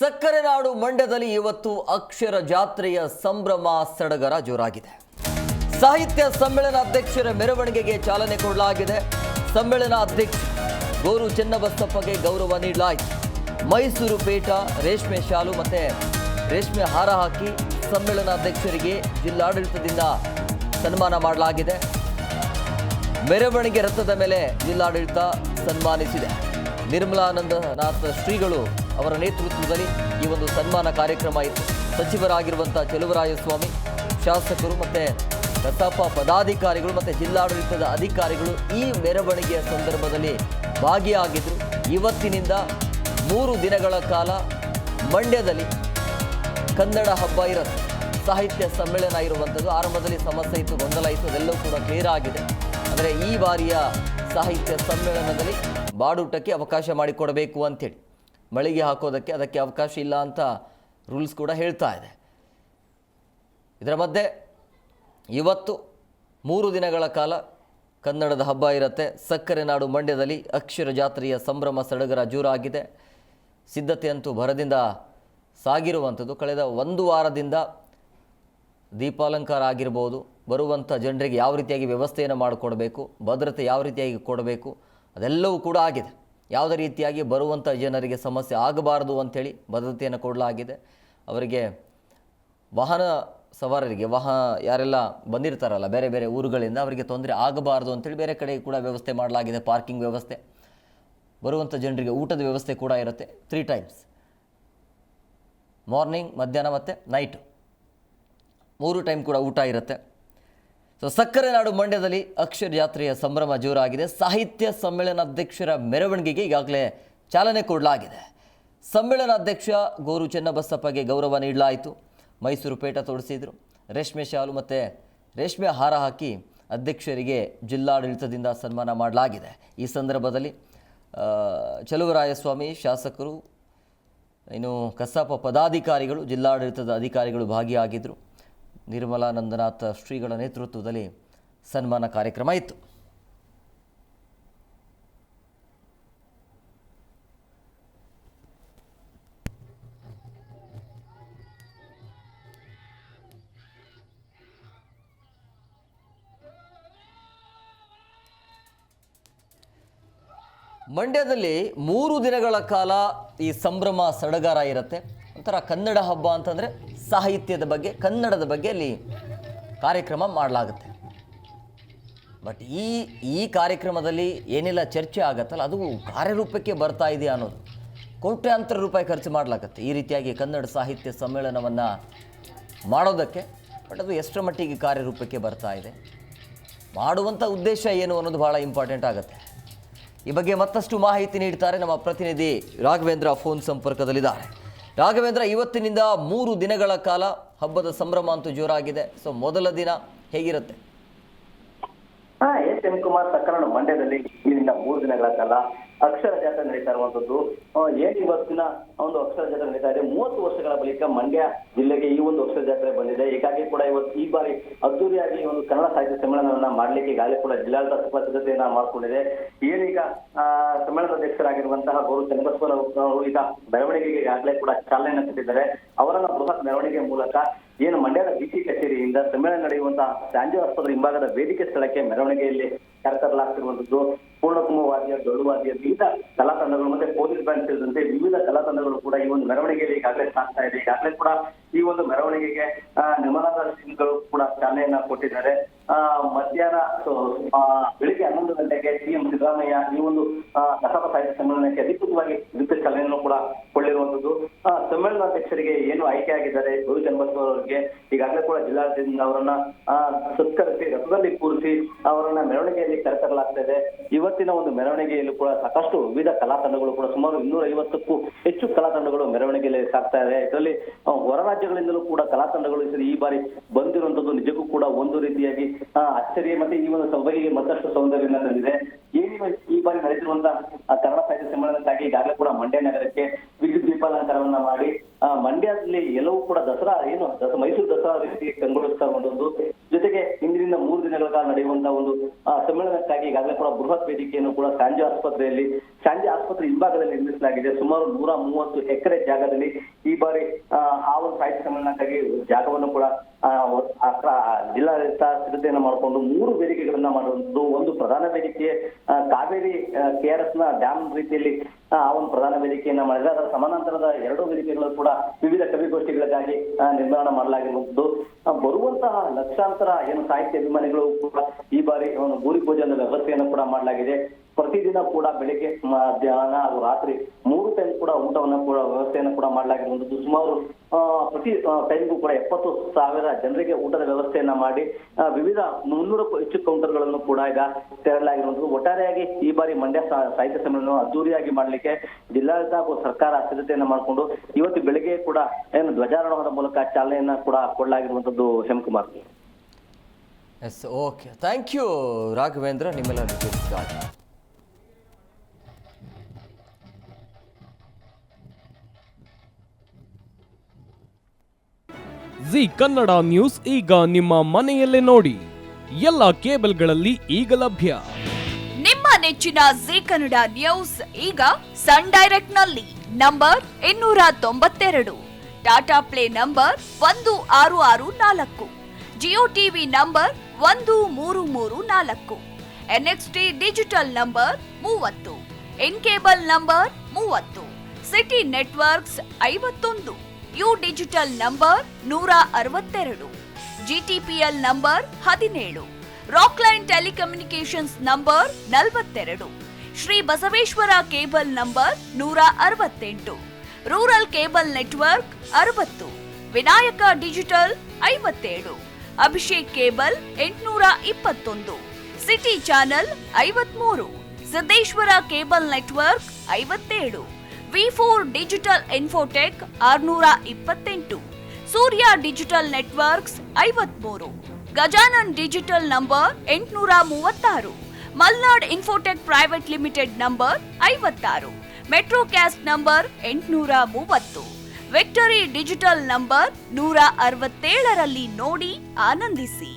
ಸಕ್ಕರೆ ನಾಡು ಮಂಡ್ಯದಲ್ಲಿ ಇವತ್ತು ಅಕ್ಷರ ಜಾತ್ರೆಯ ಸಂಭ್ರಮ ಸಡಗರ ಜೋರಾಗಿದೆ. ಸಾಹಿತ್ಯ ಸಮ್ಮೇಳನ ಅಧ್ಯಕ್ಷರ ಮೆರವಣಿಗೆಗೆ ಚಾಲನೆ ಕೊಡಲಾಗಿದೆ. ಸಮ್ಮೇಳನ ಅಧ್ಯಕ್ಷ ಗೋರು ಚೆನ್ನಬಸಪ್ಪಗೆ ಗೌರವ ನೀಡಲಾಯಿತು. ಮೈಸೂರು ಪೇಟ ರೇಷ್ಮೆ ಶಾಲು ಮತ್ತೆ ರೇಷ್ಮೆ ಹಾರ ಹಾಕಿ ಸಮ್ಮೇಳನ ಅಧ್ಯಕ್ಷರಿಗೆ ಜಿಲ್ಲಾಡಳಿತದಿಂದ ಸನ್ಮಾನ ಮಾಡಲಾಗಿದೆ. ಮೆರವಣಿಗೆ ರಥದ ಮೇಲೆ ಜಿಲ್ಲಾಡಳಿತ ಸನ್ಮಾನಿಸಿದೆ. ನಿರ್ಮಲಾನಂದನಾಥ ಶ್ರೀಗಳು ಅವರ ನೇತೃತ್ವದಲ್ಲಿ ಈ ಒಂದು ಸನ್ಮಾನ ಕಾರ್ಯಕ್ರಮ ಇತ್ತು. ಸಚಿವರಾಗಿರುವಂಥ ಚೆಲುವರಾಯಸ್ವಾಮಿ, ಶಾಸಕರು ಮತ್ತು ಕಸಾಪ ಪದಾಧಿಕಾರಿಗಳು ಮತ್ತು ಜಿಲ್ಲಾಡಳಿತದ ಅಧಿಕಾರಿಗಳು ಈ ಮೆರವಣಿಗೆಯ ಸಂದರ್ಭದಲ್ಲಿ ಭಾಗಿಯಾಗಿದ್ದರು. ಇವತ್ತಿನಿಂದ 3 ದಿನಗಳ ಕಾಲ ಮಂಡ್ಯದಲ್ಲಿ ಕನ್ನಡ ಹಬ್ಬ ಇರುತ್ತೆ. ಸಾಹಿತ್ಯ ಸಮ್ಮೇಳನ ಇರುವಂಥದ್ದು. ಆರಂಭದಲ್ಲಿ ಸಮಸ್ಯೆ ಇತ್ತು, ಗೊಂದಲ ಇತ್ತು, ಅದೆಲ್ಲವೂ ಕೂಡ ಕ್ಲಿಯರ್ ಆಗಿದೆ. ಅಂದರೆ ಈ ಬಾರಿಯ ಸಾಹಿತ್ಯ ಸಮ್ಮೇಳನದಲ್ಲಿ ಬಾಡೂಟಕ್ಕೆ ಅವಕಾಶ ಮಾಡಿಕೊಡಬೇಕು ಅಂಥೇಳಿ, ಮಳಿಗೆ ಹಾಕೋದಕ್ಕೆ ಅದಕ್ಕೆ ಅವಕಾಶ ಇಲ್ಲ ಅಂತ ರೂಲ್ಸ್ ಕೂಡ ಹೇಳ್ತಾ ಇದೆ. ಇದರ ಮಧ್ಯೆ ಇವತ್ತು 3 ದಿನಗಳ ಕಾಲ ಕನ್ನಡದ ಹಬ್ಬ ಇರುತ್ತೆ. ಸಕ್ಕರೆ ನಾಡು ಮಂಡ್ಯದಲ್ಲಿ ಅಕ್ಷರ ಜಾತ್ರೆಯ ಸಂಭ್ರಮ ಸಡಗರ ಜೋರಾಗಿದೆ. ಸಿದ್ಧತೆ ಅಂತೂ ಭರದಿಂದ ಸಾಗಿರುವಂಥದ್ದು. ಕಳೆದ 1 ವಾರದಿಂದ ದೀಪಾಲಂಕಾರ ಆಗಿರ್ಬೋದು, ಬರುವಂಥ ಜನರಿಗೆ ಯಾವ ರೀತಿಯಾಗಿ ವ್ಯವಸ್ಥೆಯನ್ನು ಮಾಡಿಕೊಡಬೇಕು, ಭದ್ರತೆ ಯಾವ ರೀತಿಯಾಗಿ ಕೊಡಬೇಕು, ಅದೆಲ್ಲವೂ ಕೂಡ ಆಗಿದೆ. ಯಾವುದೇ ರೀತಿಯಾಗಿ ಬರುವಂಥ ಜನರಿಗೆ ಸಮಸ್ಯೆ ಆಗಬಾರದು ಅಂಥೇಳಿ ಭದ್ರತೆಯನ್ನು ಕೊಡಲಾಗಿದೆ. ಅವರಿಗೆ ವಾಹನ ಸವಾರರಿಗೆ ಯಾರೆಲ್ಲ ಬಂದಿರ್ತಾರಲ್ಲ ಬೇರೆ ಬೇರೆ ಊರುಗಳಿಂದ, ಅವರಿಗೆ ತೊಂದರೆ ಆಗಬಾರ್ದು ಅಂಥೇಳಿ ಬೇರೆ ಕಡೆ ಕೂಡ ವ್ಯವಸ್ಥೆ ಮಾಡಲಾಗಿದೆ. ಪಾರ್ಕಿಂಗ್ ವ್ಯವಸ್ಥೆ, ಬರುವಂಥ ಜನರಿಗೆ ಊಟದ ವ್ಯವಸ್ಥೆ ಕೂಡ ಇರುತ್ತೆ. 3 ಟೈಮ್ಸ್, ಮಾರ್ನಿಂಗ್, ಮಧ್ಯಾಹ್ನ ಮತ್ತು ನೈಟು 3 ಟೈಮ್ ಕೂಡ ಊಟ ಇರುತ್ತೆ. ಸೊ ಸಕ್ಕರೆ ನಾಡು ಮಂಡ್ಯದಲ್ಲಿ ಅಕ್ಷರ ಜಾತ್ರೆಯ ಸಂಭ್ರಮ ಜೋರಾಗಿದೆ. ಸಾಹಿತ್ಯ ಸಮ್ಮೇಳನ ಅಧ್ಯಕ್ಷರ ಮೆರವಣಿಗೆಗೆ ಈಗಾಗಲೇ ಚಾಲನೆ ಕೊಡಲಾಗಿದೆ. ಸಮ್ಮೇಳನ ಅಧ್ಯಕ್ಷ ಗೋರು ಚೆನ್ನಬಸಪ್ಪಗೆ ಗೌರವ ನೀಡಲಾಯಿತು. ಮೈಸೂರು ಪೇಟ ತೋರಿಸಿದರು. ರೇಷ್ಮೆ ಶಾಲು ಮತ್ತು ರೇಷ್ಮೆ ಹಾರ ಹಾಕಿ ಅಧ್ಯಕ್ಷರಿಗೆ ಜಿಲ್ಲಾಡಳಿತದಿಂದ ಸನ್ಮಾನ ಮಾಡಲಾಗಿದೆ. ಈ ಸಂದರ್ಭದಲ್ಲಿ ಚೆಲುವರಾಯಸ್ವಾಮಿ, ಶಾಸಕರು, ಇನ್ನು ಕಸಾಪ ಪದಾಧಿಕಾರಿಗಳು, ಜಿಲ್ಲಾಡಳಿತದ ಅಧಿಕಾರಿಗಳು ಭಾಗಿಯಾಗಿದ್ದರು. ನಿರ್ಮಲಾನಂದನಾಥ ಶ್ರೀಗಳ ನೇತೃತ್ವದಲ್ಲಿ ಸನ್ಮಾನ ಕಾರ್ಯಕ್ರಮ ಇತ್ತು. ಮಂಡ್ಯದಲ್ಲಿ 3 ದಿನಗಳ ಕಾಲ ಈ ಸಂಭ್ರಮ ಸಡಗರ ಇರುತ್ತೆ. ಒಂಥರ ಕನ್ನಡ ಹಬ್ಬ ಅಂತಂದರೆ ಸಾಹಿತ್ಯದ ಬಗ್ಗೆ, ಕನ್ನಡದ ಬಗ್ಗೆ ಅಲ್ಲಿ ಕಾರ್ಯಕ್ರಮ ಮಾಡಲಾಗುತ್ತೆ. ಬಟ್ ಈ ಕಾರ್ಯಕ್ರಮದಲ್ಲಿ ಏನೆಲ್ಲ ಚರ್ಚೆ ಆಗತ್ತಲ್ಲ, ಅದು ಕಾರ್ಯರೂಪಕ್ಕೆ ಬರ್ತಾ ಇದೆಯಾ ಅನ್ನೋದು. ಕೋಟ್ಯಾಂತರ ರೂಪಾಯಿ ಖರ್ಚು ಮಾಡಲಾಗತ್ತೆ ಈ ರೀತಿಯಾಗಿ ಕನ್ನಡ ಸಾಹಿತ್ಯ ಸಮ್ಮೇಳನವನ್ನು ಮಾಡೋದಕ್ಕೆ. ಬಟ್ ಅದು ಎಷ್ಟರ ಮಟ್ಟಿಗೆ ಕಾರ್ಯರೂಪಕ್ಕೆ ಬರ್ತಾ ಇದೆ, ಮಾಡುವಂಥ ಉದ್ದೇಶ ಏನು ಅನ್ನೋದು ಭಾಳ ಇಂಪಾರ್ಟೆಂಟ್ ಆಗುತ್ತೆ. ಈ ಬಗ್ಗೆ ಮತ್ತಷ್ಟು ಮಾಹಿತಿ ನೀಡ್ತಾರೆ ನಮ್ಮ ಪ್ರತಿನಿಧಿ ರಾಘವೇಂದ್ರ. ಫೋನ್ ಸಂಪರ್ಕದಲ್ಲಿದ್ದಾರೆ. ರಾಘವೇಂದ್ರ, ಇವತ್ತಿನಿಂದ 3 ದಿನಗಳ ಕಾಲ ಹಬ್ಬದ ಸಂಭ್ರಮ ಅಂತೂ ಜೋರಾಗಿದೆ. ಸೊ ಮೊದಲ ದಿನ ಹೇಗಿರುತ್ತೆ? ಎಸ್ ಎಂ ಕುಮಾರ್, ಸಕ್ಕರೆ ನಾಡು ಮಂಡ್ಯದಲ್ಲಿ ಇಲ್ಲಿಂದ 3 ದಿನಗಳ ಕಾಲ ಅಕ್ಷರ ಜಾತ್ರೆ ನಡೀತಾ ಇರುವಂತದ್ದು. ಏನ್ ಇವತ್ತಿನ ಒಂದು ಅಕ್ಷರ ಜಾತ್ರೆ ನಡೀತಾ ಇದೆ. 30 ವರ್ಷಗಳ ಬಳಿಕ ಮಂಡ್ಯ ಜಿಲ್ಲೆಗೆ ಈ ಒಂದು ಅಕ್ಷರ ಜಾತ್ರೆ ಬಂದಿದೆ. ಹೀಗಾಗಿ ಕೂಡ ಈ ಬಾರಿ ಅದ್ದೂರಿಯಾಗಿ ಒಂದು ಕನ್ನಡ ಸಾಹಿತ್ಯ ಸಮ್ಮೇಳನವನ್ನ ಮಾಡ್ಲಿಕ್ಕೆ ಈಗಾಗಲೇ ಕೂಡ ಜಿಲ್ಲಾಡಳಿತ ಸಿದ್ಧತೆಯನ್ನ ಮಾಡ್ಕೊಂಡಿದೆ. ಏನೀಗ ಸಮ್ಮೇಳನದ ಅಧ್ಯಕ್ಷರಾಗಿರುವಂತಹ ಗೋರು ಚೆನ್ನಬಸಪ್ಪ ಈಗ ಮೆರವಣಿಗೆಗೆ ಈಗಾಗಲೇ ಕೂಡ ಚಾಲನೆಯನ್ನು ಕೊಟ್ಟಿದ್ದಾರೆ. ಅವರನ್ನ ಬೃಹತ್ ಮೆರವಣಿಗೆ ಮೂಲಕ ಏನು ಮಂಡ್ಯದ ಬಿಸಿ ಕಚೇರಿಯಿಂದ ಸಮ್ಮೇಳನ ನಡೆಯುವಂತಹ ಸಂಜೆ ಆಸ್ಪತ್ರೆ ಹಿಂಭಾಗದ ವೇದಿಕೆ ಸ್ಥಳಕ್ಕೆ ಮೆರವಣಿಗೆಯಲ್ಲಿ ಕರೆತರಲಾಗ್ತಿರುವಂತದ್ದು. ಪೂರ್ಣಕುಂಭ ವಾದ್ಯ, ಡೊಳ್ಳು ವಾದ್ಯ, ವಿವಿಧ ಕಲಾ ತಂಡಗಳು ಮತ್ತೆ ಪೊಲೀಸ್ ಬ್ಯಾಂಡ್ ಸೇರಿದಂತೆ ವಿವಿಧ ಕಲಾ ತಂಡಗಳು ಕೂಡ ಈ ಒಂದು ಮೆರವಣಿಗೆಯಲ್ಲಿ ಈಗಾಗಲೇ ಸಾಗ್ತಾ ಇದೆ. ಈಗಾಗಲೇ ಕೂಡ ಈ ಒಂದು ಮೆರವಣಿಗೆಗೆ ನಿರ್ಮಲಾನಂದ ಶ್ರೀಗಳು ಕೂಡ ಚಾಲನೆಯನ್ನ ಕೊಟ್ಟಿದ್ದಾರೆ. ಮಧ್ಯಾಹ್ನ ಬೆಳಿಗ್ಗೆ 11 ಗಂಟೆಗೆ ಸಿಎಂ ಸಿದ್ದರಾಮಯ್ಯ ಈ ಒಂದು ಕಸಾಪ ಸಾಹಿತ್ಯ ಸಮ್ಮೇಳನಕ್ಕೆ ಅಧಿಕೃತವಾಗಿ ಚಾಲನೆಯನ್ನು ಕೂಡ ಕೊಳ್ಳಿರುವಂತದ್ದು. ಸಮ್ಮೇಳನಾಧ್ಯಕ್ಷರಿಗೆ ಏನು ಆಯ್ಕೆ ಆಗಿದ್ದಾರೆ ಗೋರು ಚೆನ್ನಬಸಪ್ಪ ಅವರಿಗೆ ಈಗಾಗಲೇ ಕೂಡ ಜಿಲ್ಲಾಡಳಿತದಿಂದ ಅವರನ್ನ ಸತ್ಕರಿಸಿ ರಥದಲ್ಲಿ ಕೂರಿಸಿ ಅವರನ್ನ ಮೆರವಣಿಗೆಯಲ್ಲಿ ಕರೆತರಲಾಗ್ತಾ ಇದೆ. ಇವತ್ತಿನ ಒಂದು ಮೆರವಣಿಗೆಯಲ್ಲೂ ಕೂಡ ಸಾಕಷ್ಟು ವಿವಿಧ ಕಲಾ ತಂಡಗಳು ಕೂಡ ಸುಮಾರು 250ಕ್ಕೂ ಹೆಚ್ಚು ಕಲಾ ತಂಡಗಳು ಮೆರವಣಿಗೆಯಲ್ಲಿ ಸಾಗ್ತಾ ಇದೆ. ಇದರಲ್ಲಿ ಹೊರ ರಾಜ್ಯಗಳಿಂದಲೂ ಕೂಡ ಕಲಾ ತಂಡಗಳು ಈ ಬಾರಿ ಬಂದಿರುವಂತದ್ದು ನಿಜಕ್ಕೂ ಕೂಡ ಒಂದು ರೀತಿಯಾಗಿ ಅಚ್ಚರಿ ಮತ್ತೆ ಈ ಒಂದು ಸಭೆಗೆ ಮತ್ತಷ್ಟು ಸೌಂದರ್ಯನ ತಂದಿದೆ. ಈ ಬಾರಿ ನಡೆಸಿರುವಂತಹ ಕನ್ನಡ ಸಾಹಿತ್ಯ ಸಮ್ಮೇಳನಕ್ಕಾಗಿ ಈಗಾಗಲೇ ಕೂಡ ಮಂಡ್ಯ ನಗರಕ್ಕೆ ವಿದ್ಯುತ್ ದೀಪ ದೀಪಾಲಂಕಾರವನ್ನ ಮಾಡಿ ಮಂಡ್ಯದಲ್ಲಿ ಎಲ್ಲವೂ ಕೂಡ ದಸರಾ ಮೈಸೂರು ದಸರಾ ರೀತಿ ಕಂಗೊಳಿಸ್ತಾ ಒಂದು ಜೊತೆಗೆ ಇಂದಿನಿಂದ 3 ದಿನಗಳ ಕಾಲ ನಡೆಯುವಂತಹ ಒಂದು ಸಮ್ಮೇಳನಕ್ಕಾಗಿ ಈಗಾಗಲೇ ಕೂಡ ಬೃಹತ್ ವೇದಿಕೆಯನ್ನು ಕೂಡ ಸಾಂಜೆ ಆಸ್ಪತ್ರೆ ಹಿಂಭಾಗದಲ್ಲಿ ನಿರ್ಮಿಸಲಾಗಿದೆ. ಸುಮಾರು 130 ಎಕರೆ ಜಾಗದಲ್ಲಿ ಈ ಬಾರಿ ಆ ಒಂದು ಸಾಹಿತ್ಯ ಸಮ್ಮೇಳನಕ್ಕಾಗಿ ಜಾಗವನ್ನು ಕೂಡ ಜಿಲ್ಲಾಡಳಿತ ಸಿದ್ಧತೆಯನ್ನು ಮಾಡಿಕೊಂಡು 3 ವೇದಿಕೆಗಳನ್ನ ಮಾಡುವಂಥದ್ದು. ಒಂದು ಪ್ರಧಾನ ವೇದಿಕೆ ಕಾವೇರಿ KRS ನ ಡ್ಯಾಮ್ ರೀತಿಯಲ್ಲಿ ಆ ಒಂದು ಪ್ರಧಾನ ವೇದಿಕೆಯನ್ನ ಮಾಡಿದ್ರೆ, ಅದರ ಸಮಾನಾಂತರದ 2 ವೇದಿಕೆಗಳು ಕೂಡ ವಿವಿಧ ಕವಿಗೋಷ್ಠಿಗಳಿಗಾಗಿ ನಿರ್ಮಾಣ ಮಾಡಲಾಗಿರುವುದು. ಬರುವಂತಹ ಲಕ್ಷಾಂತರ ಸಾಹಿತ್ಯ ಅಭಿಮಾನಿಗಳು ಕೂಡ ಈ ಬಾರಿ ಒಂದು ಭೂರಿ ಪೂಜೆಯ ವ್ಯವಸ್ಥೆಯನ್ನು ಕೂಡ ಮಾಡಲಾಗಿದೆ. ಪ್ರತಿದಿನ ಕೂಡ ಬೆಳಿಗ್ಗೆ ಮಧ್ಯಾಹ್ನ ಹಾಗೂ ರಾತ್ರಿ 3 ಟೈಮ್ ಕೂಡ ಊಟವನ್ನು ಕೂಡ ವ್ಯವಸ್ಥೆಯನ್ನು ಕೂಡ ಮಾಡಲಾಗಿರುವಂತದ್ದು. ಸುಮಾರು ಪ್ರತಿ ಟೈಮ್ಗೂ ಕೂಡ 70,000 ಜನರಿಗೆ ಊಟದ ವ್ಯವಸ್ಥೆಯನ್ನ ಮಾಡಿ ವಿವಿಧ 300ಕ್ಕೂ ಹೆಚ್ಚು ಕೌಂಟರ್ಗಳನ್ನು ಕೂಡ ಈಗ ತೆರಲಾಗಿರುವಂತದ್ದು. ಒಟ್ಟಾರೆಯಾಗಿ ಈ ಬಾರಿ ಮಂಡ್ಯ ಸಾಹಿತ್ಯ ಸಮ್ಮೇಳನ ಅದ್ದೂರಿಯಾಗಿ ಮಾಡ್ಲಿಕ್ಕೆ ಜಿಲ್ಲಾಡಳಿತ ಹಾಗೂ ಸರ್ಕಾರ ಸಿದ್ಧತೆಯನ್ನ ಮಾಡಿಕೊಂಡು ಇವತ್ತು ಬೆಳಿಗ್ಗೆ ಕೂಡ ಧ್ವಜಾರೋಹಣದ ಮೂಲಕ ಚಾಲನೆಯನ್ನ ಕೂಡ ಕೊಡಲಾಗಿರುವಂತದ್ದು. Hemakumar. S, okay, thank you Raghavendra, ನಿಮ್ಮೆಲ್ಲ ಡೀಟೇಲ್ಸ್ಗಾಗಿ. ಜಿ ಕನ್ನಡ ನ್ಯೂಸ್ ಈಗ ನಿಮ್ಮ ಮನೆಯಲ್ಲೇ ನೋಡಿ. ಎಲ್ಲ ಕೇಬಲ್ಗಳಲ್ಲಿ ಈಗ ಲಭ್ಯ. ನಿಮ್ಮ ನೆಚ್ಚಿನ ಜಿ ಕನ್ನಡ ನ್ಯೂಸ್ ಈಗ ಸನ್ ಡೈರೆಕ್ಟ್ ನಲ್ಲಿ number 292, Tata play number 1664, Jio TV number 1334, NXT digital number 30, in cable number 30, city networks 51, U digital number 162, GTPL number 17, Rockline telecommunications number 42, Shri Basaveshwara cable number 168, rural cable network 60, Vinayaka digital 57, Abhishek cable 821, city channel 53, Siddeshwara cable network 57, V4 digital Infotech 628, Surya digital networks 53, Gajanan digital number 836, Malnad infotech private limited number 56, Metrocast number 830, victory digital number 167ರಲ್ಲಿ ನೋಡಿ ಆನಂದಿಸಿ.